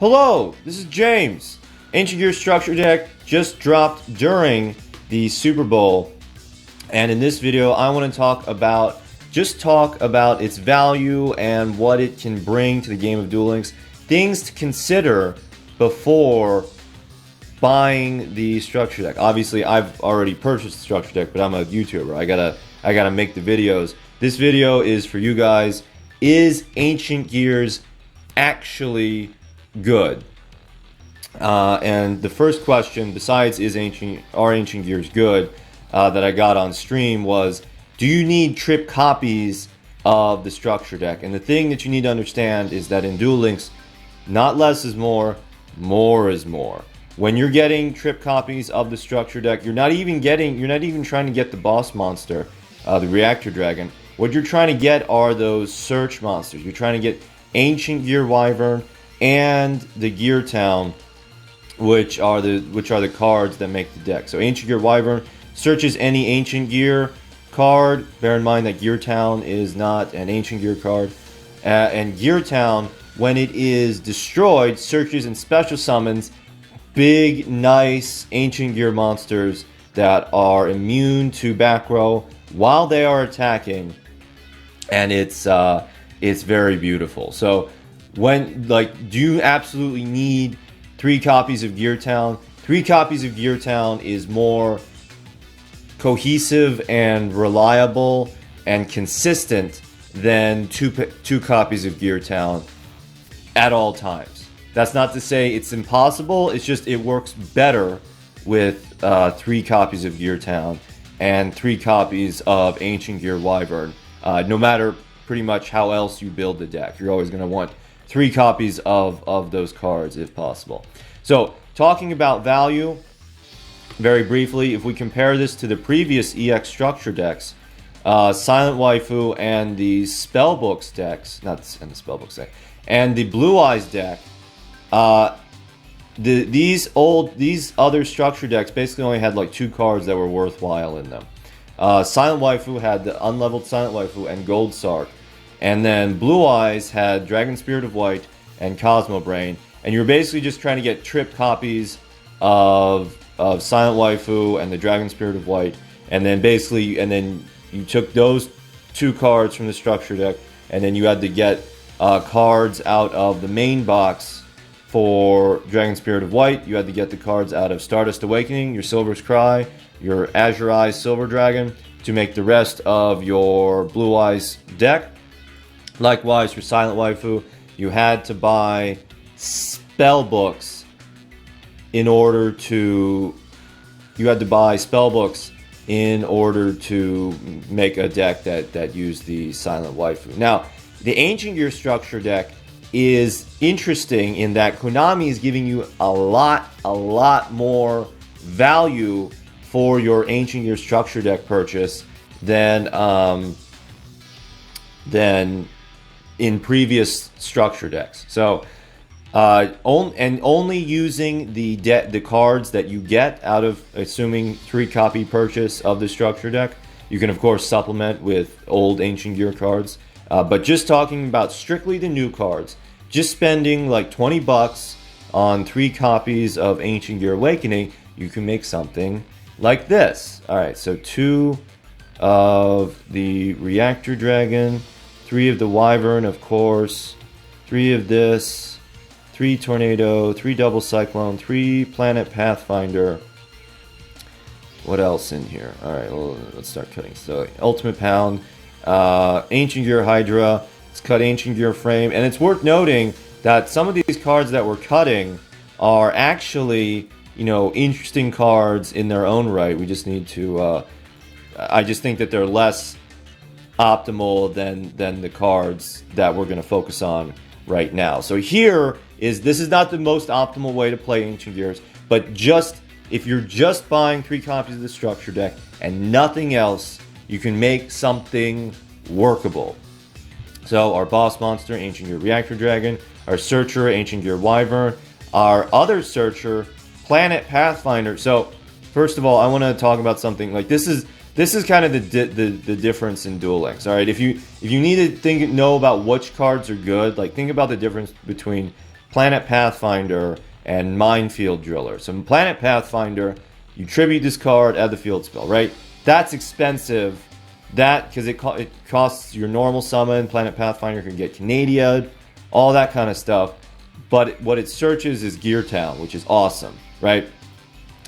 Hello, this is James. Ancient Gear Structure Deck just dropped during the Super Bowl, and in this video I want to talk about its value and what it can bring to the game of Duel Links. Things to consider before buying the structure deck. Obviously, I've already purchased the structure deck, but I'm a YouTuber. I gotta make the videos. This video is for you guys. Is Ancient Gears actually good? And the first question, besides are Ancient Gears good, that I got on stream was, do you need trip copies of the structure deck? And the thing that you need to understand is that in Duel Links, not less is more, more is more. When you're getting trip copies of the structure deck, you're not even trying to get the boss monster, the reactor dragon. What you're trying to get are those search monsters. You're trying to get Ancient Gear Wyvern and the Gear Town, which are the cards that make the deck. So Ancient Gear Wyvern searches any Ancient Gear card. Bear in mind that Gear Town is not an Ancient Gear card. And Gear Town, when it is destroyed, searches and special summons big, nice Ancient Gear monsters that are immune to back row while they are attacking, and it's very beautiful. So do you absolutely need 3 copies of Gear Town? 3 copies of Gear Town is more cohesive and reliable and consistent than two copies of Gear Town at all times. That's not to say it's impossible, it's just it works better with 3 copies of Gear Town and 3 copies of Ancient Gear Wyvern. No matter pretty much how else you build the deck, you're always going to want 3 copies of those cards if possible. So, talking about value, very briefly, if we compare this to the previous EX structure decks, Silent Waifu and the Spellbooks decks, and the Blue Eyes deck, these other structure decks basically only had like 2 cards that were worthwhile in them. Silent Waifu had the unleveled Silent Waifu and Gold Sark, and then Blue Eyes had Dragon Spirit of White and Cosmo Brain, and you're basically just trying to get trip copies of Silent Waifu and the Dragon Spirit of White, and then you took those 2 cards from the structure deck, and then you had to get cards out of the main box. For Dragon Spirit of White, you had to get the cards out of Stardust Awakening, your Silver's Cry, your Azure Eyes Silver Dragon, to make the rest of your Blue Eyes deck. Likewise, for Silent Waifu, you had to buy spellbooks in order to make a deck that used the Silent Waifu. Now, the Ancient Gear structure deck is interesting in that Konami is giving you a lot more value for your Ancient Gear structure deck purchase than in previous structure decks. So only using the cards that you get out of, assuming 3 copy purchase of the structure deck. You can of course supplement with old Ancient Gear cards. But just talking about strictly the new cards, just spending like 20 bucks on 3 copies of Ancient Gear Awakening, you can make something like this. Alright, so 2 of the Reactor Dragon, 3 of the Wyvern, of course, 3 of this, 3 Tornado, 3 Double Cyclone, 3 Planet Pathfinder. What else in here? Alright, well, let's start cutting. So, Ultimate Pound, Ancient Gear Hydra, let's cut Ancient Gear Frame, and it's worth noting that some of these cards that we're cutting are actually, interesting cards in their own right. We just need to, I just think that they're less optimal than the cards that we're going to focus on right now. So this is not the most optimal way to play Ancient Gears, but if you're just buying 3 copies of the structure deck and nothing else, you can make something workable. So our boss monster, Ancient Gear Reactor Dragon, our searcher, Ancient Gear Wyvern, our other searcher, Planet Pathfinder. So first of all, I want to talk about something like this is kind of the difference in Duel Links. All right, if you need to know about which cards are good, like think about the difference between Planet Pathfinder, and Minefield Driller. So Planet Pathfinder, you tribute this card, add the field spell, right? That's expensive. That, because it costs your normal summon. Planet Pathfinder can get Canadia, all that kind of stuff. But what it searches is Gear Town, which is awesome, right?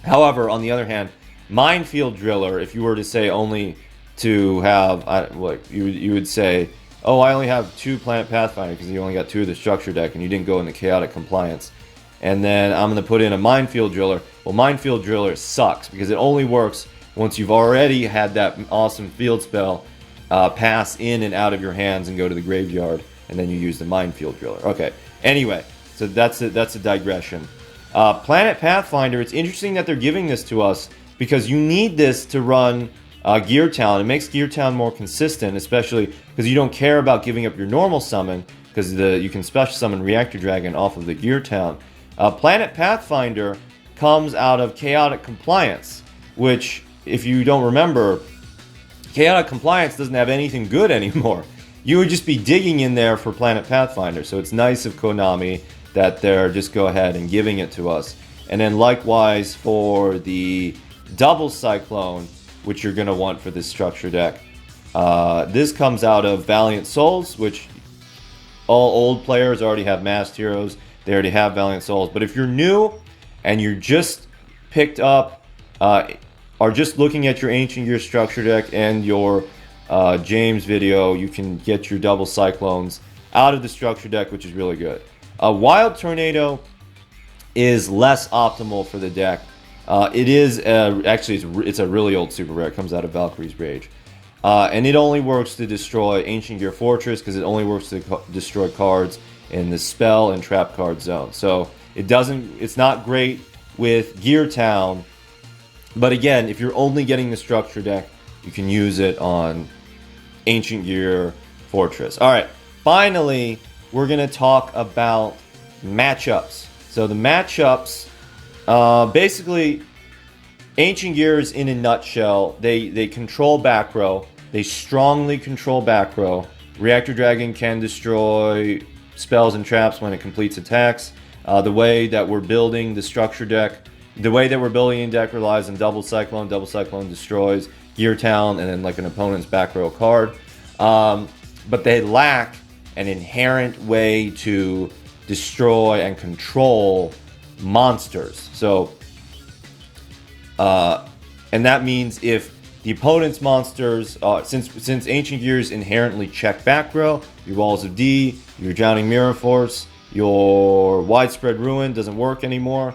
However, on the other hand, Minefield Driller, if you were to say only to have, what you would say, oh, I only have 2 Planet Pathfinder because you only got 2 of the structure deck and you didn't go in the Chaotic Compliance. And then I'm going to put in a Minefield Driller. Well, Minefield Driller sucks because it only works once you've already had that awesome field spell pass in and out of your hands and go to the graveyard, and then you use the Minefield Driller. Okay, anyway, so that's a digression. Planet Pathfinder, it's interesting that they're giving this to us because you need this to run Gear Town. It makes Gear Town more consistent, especially because you don't care about giving up your normal summon because you can special summon Reactor Dragon off of the Gear Town. Planet Pathfinder comes out of Chaotic Compliance, which, if you don't remember, Chaotic Compliance doesn't have anything good anymore. You would just be digging in there for Planet Pathfinder, so it's nice of Konami that they're just go ahead and giving it to us. And then likewise for the Double Cyclone, which you're going to want for this structure deck. This comes out of Valiant Souls, which all old players already have Masked Heroes. They already have Valiant Souls. But if you're new and you're just picked up, are just looking at your Ancient Gear structure deck and your James video, you can get your Double Cyclones out of the structure deck, which is really good. Wild Tornado is less optimal for the deck. It is actually it's a really old super rare. It comes out of Valkyrie's Rage, and it only works to destroy Ancient Gear Fortress because it only works to destroy cards in the spell and trap card zone. So it's not great with Gear Town, but again, if you're only getting the structure deck, you can use it on Ancient Gear Fortress. All right, finally, we're gonna talk about matchups. So the matchups. Basically, Ancient Gears in a nutshell, they control back row. They strongly control back row. Reactor Dragon can destroy spells and traps when it completes attacks. The way that we're building the structure deck, the way that we're building a deck relies on Double Cyclone. Double Cyclone destroys Gear Town and then like an opponent's back row card. But they lack an inherent way to destroy and control monsters. So and that means if the opponent's monsters, since Ancient Gears inherently check back row, your Walls of D, your Drowning Mirror Force, your Widespread Ruin doesn't work anymore.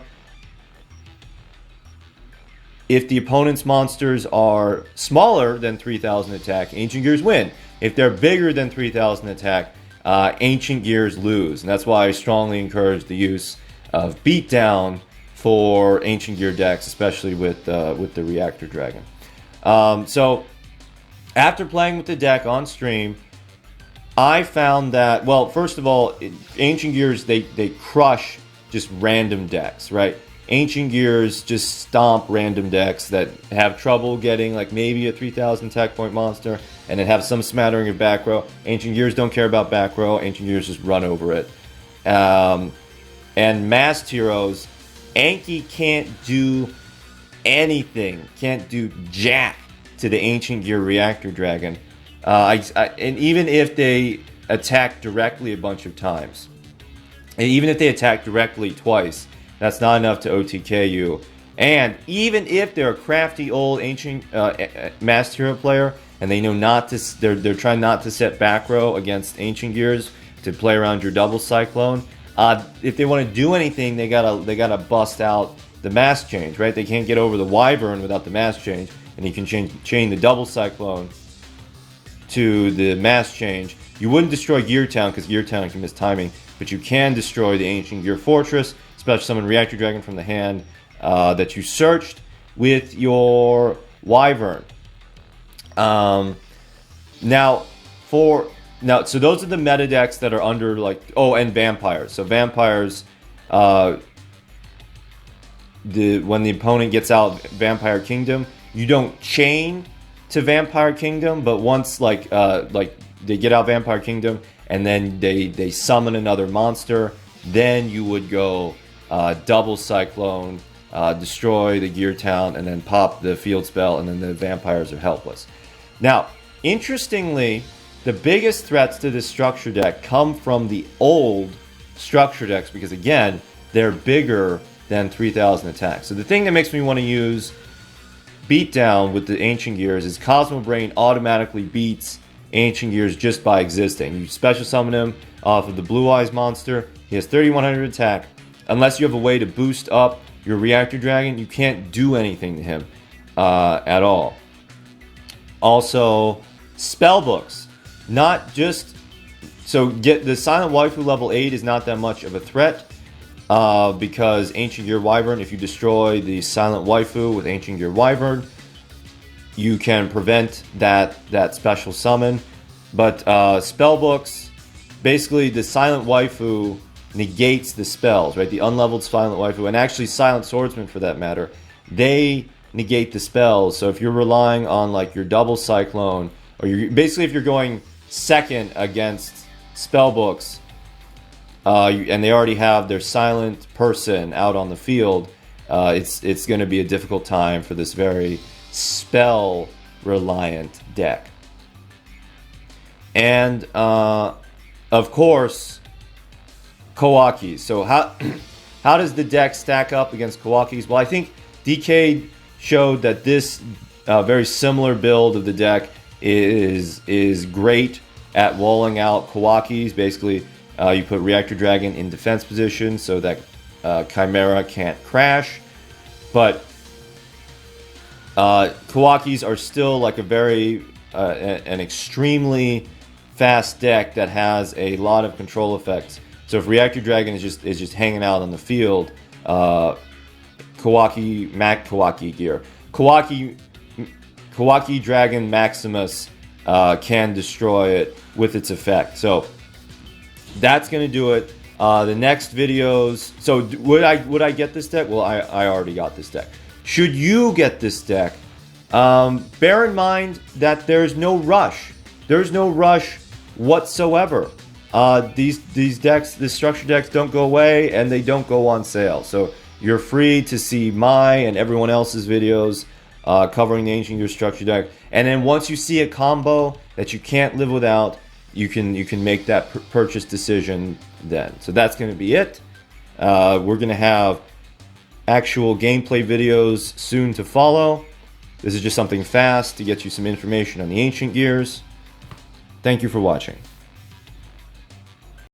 If the opponent's monsters are smaller than 3,000 attack, Ancient Gears win. If they're bigger than 3,000 attack, Ancient Gears lose. And that's why I strongly encourage the use of Beatdown for Ancient Gear decks, especially with the Reactor Dragon. So after playing with the deck on stream, I found that, well, first of all, Ancient Gears, they crush just random decks, right? Ancient Gears just stomp random decks that have trouble getting like maybe a 3,000 attack point monster and then have some smattering of back row. Ancient Gears don't care about back row. Ancient Gears just run over it. And Masked Heroes, Anki can't do anything, can't do jack to the Ancient Gear Reactor Dragon. And even if they attack directly a bunch of times, and even if they attack directly twice, that's not enough to OTK you. And even if they're a crafty old ancient Masked Hero player and they know not to, they're trying not to set back row against Ancient Gears to play around your Double Cyclone. If they want to do anything, they gotta bust out the Mask Change, right? They can't get over the Wyvern without the Mask Change, and you can chain the Double Cyclone to the Mask Change. You wouldn't destroy Gear Town because Gear Town can miss timing, but you can destroy the Ancient Gear Fortress. Special summon Reactor Dragon from the hand that you searched with your Wyvern. So those are the meta decks that are under like, oh, and Vampires. So Vampires, when the opponent gets out Vampire Kingdom, you don't chain to Vampire Kingdom, but once like they get out Vampire Kingdom and then they summon another monster then you would go double Cyclone, destroy the Gear Town, and then pop the field spell, and then the vampires are helpless. Now, interestingly, the biggest threats to this structure deck come from the old structure decks because, again, they're bigger than 3,000 attack. So the thing that makes me want to use Beatdown with the Ancient Gears is Cosmo Brain automatically beats Ancient Gears just by existing. You special summon him off of the Blue Eyes monster. He has 3,100 attack. Unless you have a way to boost up your Reactor Dragon, you can't do anything to him at all. Also, spellbooks. Not just... So get the Silent Waifu level 8 is not that much of a threat because Ancient Gear Wyvern, if you destroy the Silent Waifu with Ancient Gear Wyvern, you can prevent that special summon. But spellbooks, basically the Silent Waifu negates the spells, right? The unleveled Silent Waifu, and actually Silent Swordsman for that matter, they negate the spells. So if you're relying on like your double Cyclone, or basically if you're going second against spellbooks, and they already have their silent person out on the field, it's going to be a difficult time for this very spell reliant deck. And of course, Kawakis. So how does the deck stack up against Kawakis? Well, I think DK showed that this very similar build of the deck is great at walling out Kawakis. Basically, you put Reactor Dragon in defense position so that Chimera can't crash. But Kawakis are still like a very an extremely fast deck that has a lot of control effects. So if Reactor Dragon is just hanging out on the field, Kawaki gear, Kawaki Dragon Maximus can destroy it with its effect. So that's gonna do it. The next videos. So would I get this deck? Well, I already got this deck. Should you get this deck? Bear in mind that there's no rush. There's no rush whatsoever. These decks, the structure decks, don't go away and they don't go on sale. So you're free to see my and everyone else's videos covering the Ancient Gear structure deck. And then once you see a combo that you can't live without, you can make that purchase decision then. So that's going to be it. We're going to have actual gameplay videos soon to follow. This is just something fast to get you some information on the Ancient Gears. Thank you for watching.